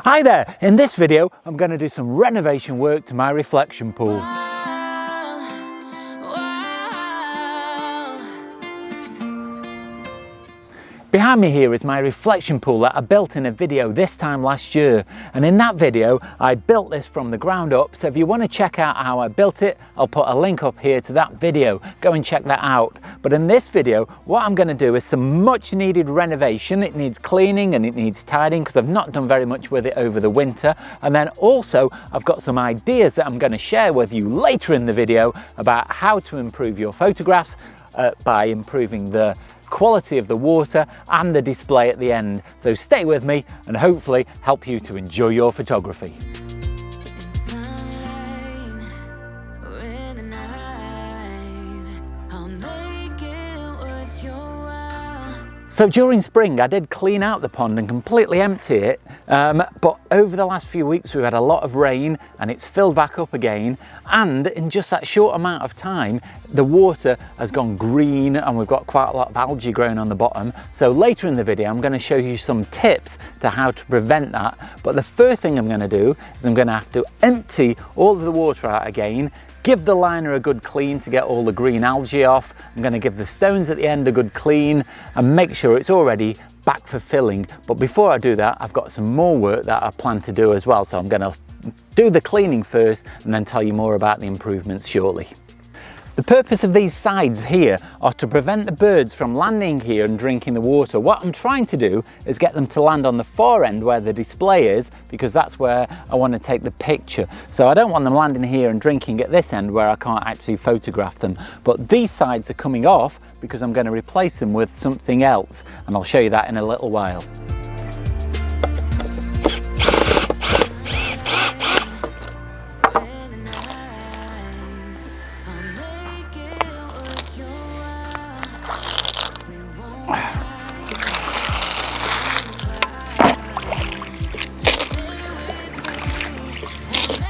Hi there, in this video I'm going to do some renovation work to my reflection pool. Behind me here is my reflection pool that I built in a video this time last year, and in that video I built this from the ground up, so if you want to check out how I built it, I'll put a link up here to that video. Go and check that out. But in this video what I'm going to do is some much needed renovation. It needs cleaning and it needs tidying because I've not done very much with it over the winter, and then also I've got some ideas that I'm going to share with you later in the video about how to improve your photographs by improving the quality of the water and the display at the end. So stay with me and hopefully help you to enjoy your photography. So during spring I did clean out the pond and completely empty it, but over the last few weeks we've had a lot of rain and it's filled back up again, and in just that short amount of time the water has gone green and we've got quite a lot of algae growing on the bottom. So later in the video I'm going to show you some tips to how to prevent that, but the first thing I'm going to do is I'm going to have to empty all of the water out again, give the liner a good clean to get all the green algae off. I'm going to give the stones at the end a good clean and make sure it's already back for filling. But before I do that, I've got some more work that I plan to do as well. So I'm going to do the cleaning first and then tell you more about the improvements shortly. The purpose of these sides here are to prevent the birds from landing here and drinking the water. What I'm trying to do is get them to land on the far end where the display is, because that's where I want to take the picture. So I don't want them landing here and drinking at this end where I can't actually photograph them. But these sides are coming off because I'm going to replace them with something else, and I'll show you that in a little while.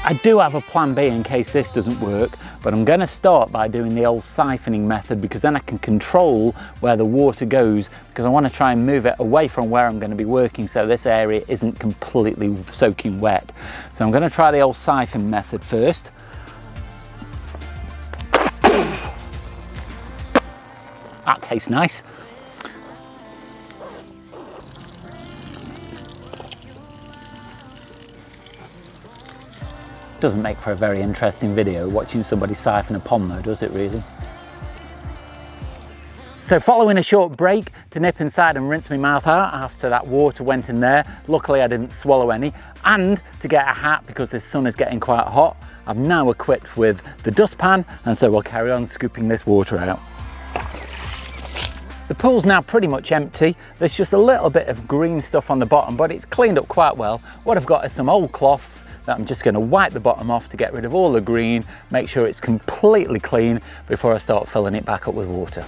I do have a plan B in case this doesn't work, but I'm going to start by doing the old siphoning method, because then I can control where the water goes, because I want to try and move it away from where I'm going to be working so this area isn't completely soaking wet. So I'm going to try the old siphon method first. That tastes nice. Doesn't make for a very interesting video watching somebody siphon a pond though, does it really? So following a short break to nip inside and rinse my mouth out after that water went in there, luckily I didn't swallow any, and to get a hat because the sun is getting quite hot, I'm now equipped with the dustpan, and so we'll carry on scooping this water out. The pool's now pretty much empty. There's just a little bit of green stuff on the bottom, but it's cleaned up quite well. What I've got is some old cloths that I'm just going to wipe the bottom off to get rid of all the green, make sure it's completely clean before I start filling it back up with water.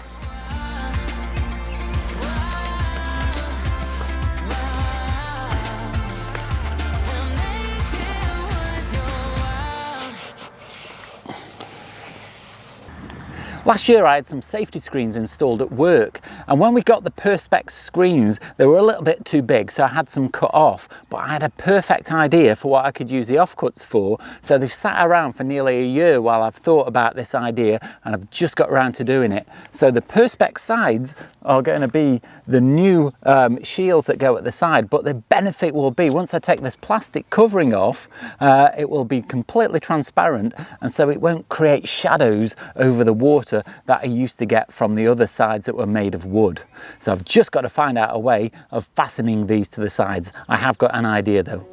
Last year I had some safety screens installed at work, and when we got the Perspex screens they were a little bit too big, so I had some cut off, but I had a perfect idea for what I could use the offcuts for, so they've sat around for nearly a year while I've thought about this idea and I've just got around to doing it. So the Perspex sides are going to be the new shields that go at the side, but the benefit will be once I take this plastic covering off, it will be completely transparent, and so it won't create shadows over the water that I used to get from the other sides that were made of wood. So I've just got to find out a way of fastening these to the sides. I have got an idea though.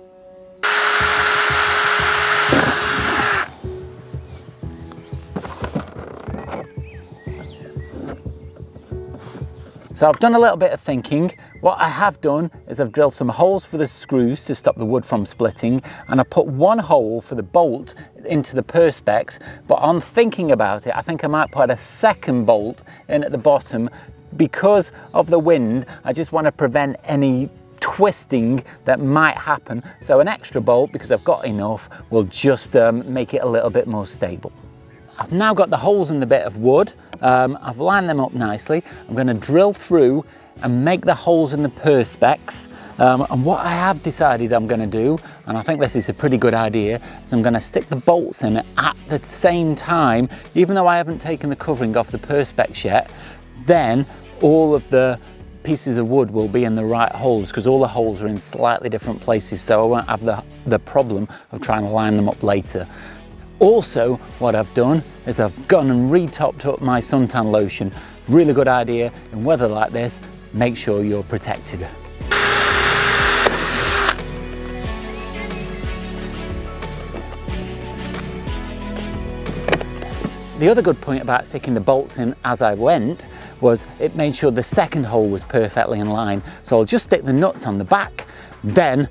So I've done a little bit of thinking. What I have done is I've drilled some holes for the screws to stop the wood from splitting, and I put one hole for the bolt into the Perspex, but on thinking about it I think I might put a second bolt in at the bottom because of the wind. I just want to prevent any twisting that might happen, so an extra bolt, because I've got enough, will just make it a little bit more stable. I've now got the holes in the bit of wood. I've lined them up nicely. I'm going to drill through and make the holes in the perspex. And what I have decided I'm going to do, and I think this is a pretty good idea, is I'm going to stick the bolts in at the same time, even though I haven't taken the covering off the perspex yet. Then all of the pieces of wood will be in the right holes, because all the holes are in slightly different places, so I won't have the problem of trying to line them up later. Also, what I've done is I've gone and re-topped up my suntan lotion. Really good idea in weather like this. Make sure you're protected. The other good point about sticking the bolts in as I went was it made sure the second hole was perfectly in line. So I'll just stick the nuts on the back, then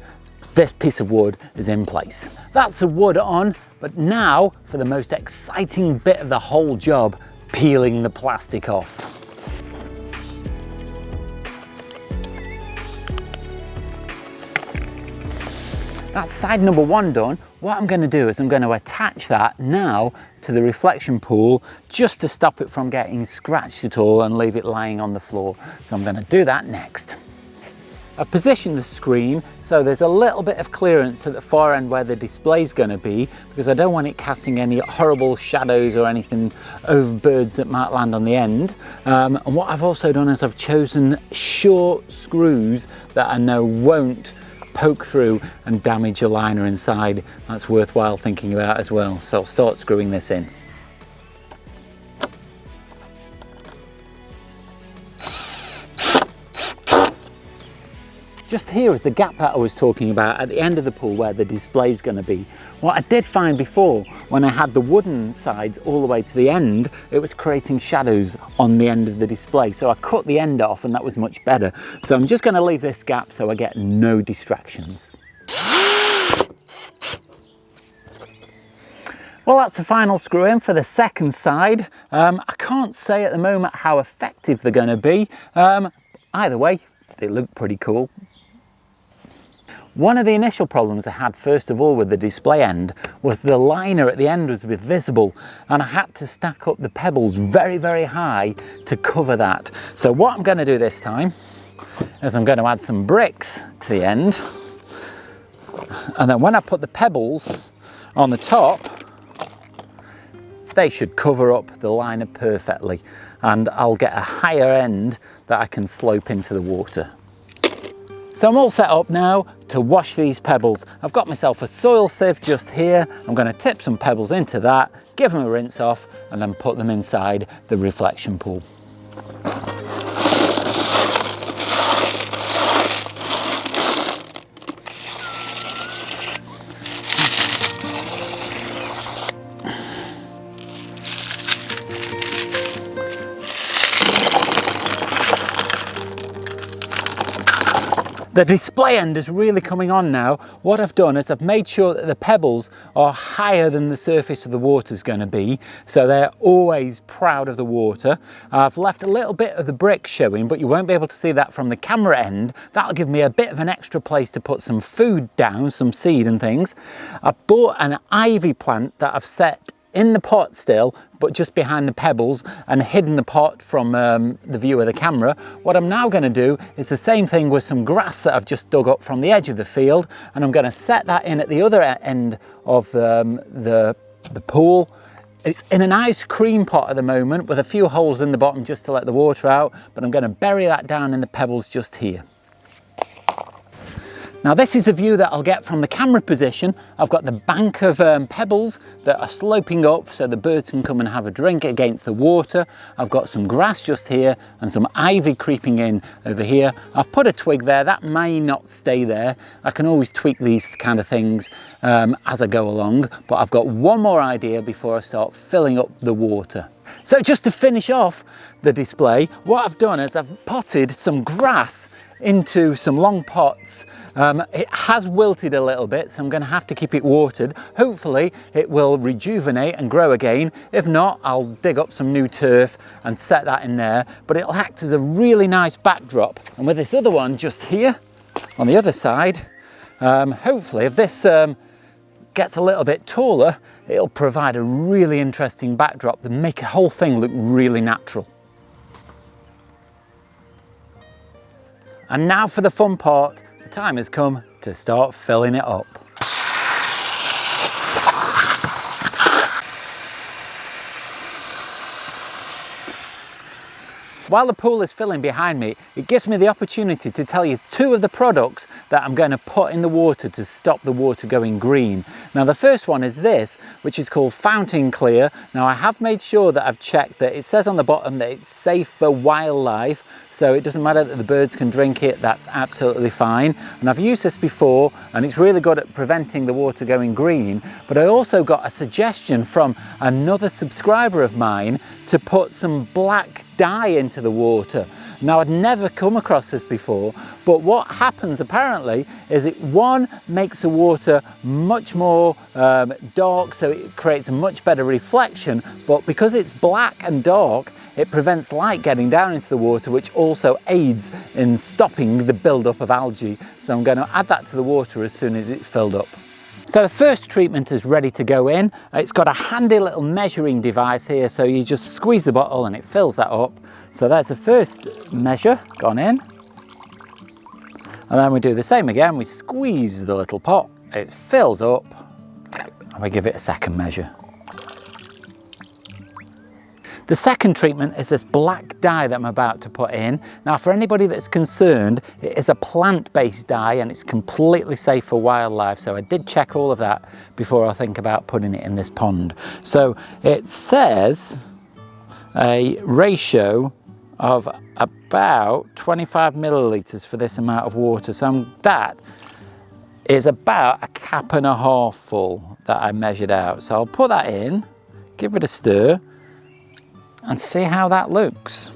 this piece of wood is in place. That's the wood on, but now for the most exciting bit of the whole job, peeling the plastic off. That's side number one done. What I'm going to do is I'm going to attach that now to the reflection pool, just to stop it from getting scratched at all and leave it lying on the floor. So I'm going to do that next. I've positioned the screen so there's a little bit of clearance at the far end where the display is going to be, because I don't want it casting any horrible shadows or anything over birds that might land on the end. And what I've also done is I've chosen short screws that I know won't poke through and damage a liner inside. That's worthwhile thinking about as well. So I'll start screwing this in. Just here is the gap that I was talking about at the end of the pool where the display is going to be. What I did find before, when I had the wooden sides all the way to the end, it was creating shadows on the end of the display. So I cut the end off and that was much better. So I'm just going to leave this gap so I get no distractions. Well, that's the final screw in for the second side. I can't say at the moment how effective they're going to be. Either way, they look pretty cool. One of the initial problems I had first of all with the display end was the liner at the end was a bit visible, and I had to stack up the pebbles very, very high to cover that. So what I'm going to do this time is I'm going to add some bricks to the end, and then when I put the pebbles on the top, they should cover up the liner perfectly, and I'll get a higher end that I can slope into the water. So I'm all set up now to wash these pebbles. I've got myself a soil sieve just here. I'm going to tip some pebbles into that, give them a rinse off, and then put them inside the reflection pool. The display end is really coming on now. What I've done is I've made sure that the pebbles are higher than the surface of the water is going to be, so they're always proud of the water. I've left a little bit of the brick showing, but you won't be able to see that from the camera end. That'll give me a bit of an extra place to put some food down, some seed and things. I bought an ivy plant that I've set in the pot still, but just behind the pebbles, and hidden the pot from the view of the camera. What I'm now going to do is the same thing with some grass that I've just dug up from the edge of the field, and I'm going to set that in at the other end of the pool. It's in an ice cream pot at the moment with a few holes in the bottom just to let the water out, but I'm going to bury that down in the pebbles just here. Now this is a view that I'll get from the camera position. I've got the bank of pebbles that are sloping up so the birds can come and have a drink against the water. I've got some grass just here and some ivy creeping in over here. I've put a twig there, that may not stay there. I can always tweak these kind of things as I go along, but I've got one more idea before I start filling up the water. So just to finish off the display, what I've done is I've potted some grass into some long pots. It has wilted a little bit, so I'm going to have to keep it watered. Hopefully it will rejuvenate and grow again. If not, I'll dig up some new turf and set that in there, but it'll act as a really nice backdrop. And with this other one just here on the other side, hopefully if this gets a little bit taller, it'll provide a really interesting backdrop that make the whole thing look really natural. And now for the fun part. The time has come to start filling it up. While the pool is filling behind me, it gives me the opportunity to tell you 2 of the products that I'm going to put in the water to stop the water going green. Now the first one is this, which is called Fountain Clear. Now I have made sure that I've checked that it says on the bottom that it's safe for wildlife, so it doesn't matter that the birds can drink it, that's absolutely fine. And I've used this before and it's really good at preventing the water going green. But I also got a suggestion from another subscriber of mine to put some black dye into the water. Now I'd never come across this before, but what happens apparently is it makes the water much more dark, so it creates a much better reflection, but because it's black and dark, it prevents light getting down into the water, which also aids in stopping the build-up of algae. So I'm going to add that to the water as soon as it's filled up. So the first treatment is ready to go in. It's got a handy little measuring device here, so you just squeeze the bottle and it fills that up. So there's the first measure gone in. And then we do the same again, we squeeze the little pot, it fills up, and we give it a second measure. The second treatment is this black dye that I'm about to put in. Now for anybody that's concerned, it is a plant-based dye and it's completely safe for wildlife, so I did check all of that before I think about putting it in this pond. So it says a ratio of about 25 millilitres for this amount of water, so that is about a cup and a half full that I measured out. So I'll put that in, give it a stir, and see how that looks.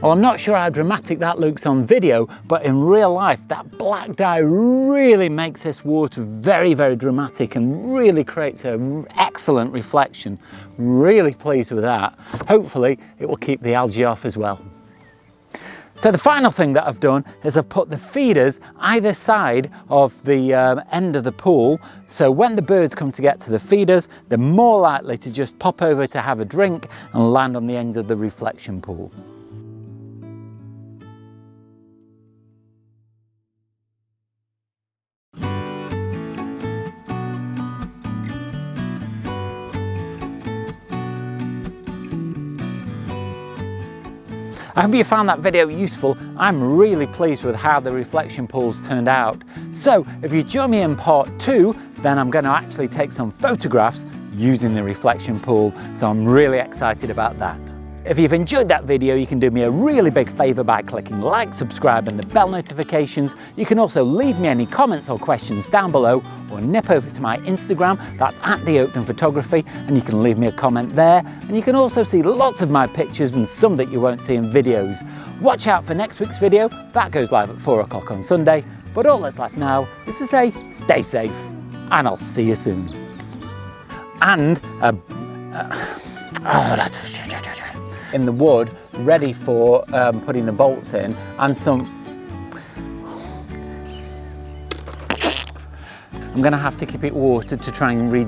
Well, I'm not sure how dramatic that looks on video, but in real life, that black dye really makes this water very, very dramatic and really creates an excellent reflection. Really pleased with that. Hopefully, it will keep the algae off as well. So the final thing that I've done is I've put the feeders either side of the end of the pool, so when the birds come to get to the feeders, they're more likely to just pop over to have a drink and land on the end of the reflection pool. I hope you found that video useful. I'm really pleased with how the reflection pools turned out. So if you join me in part 2, then I'm going to actually take some photographs using the reflection pool. So I'm really excited about that. If you've enjoyed that video, you can do me a really big favour by clicking like, subscribe and the bell notifications. You can also leave me any comments or questions down below, or nip over to my Instagram, that's @theoakdenphotography, and you can leave me a comment there. And you can also see lots of my pictures and some that you won't see in videos. Watch out for next week's video, that goes live at 4 o'clock on Sunday. But all that's left now is to say, stay safe, and I'll see you soon. And in the wood, ready for putting the bolts in, and some. I'm going to have to keep it watered to try and read.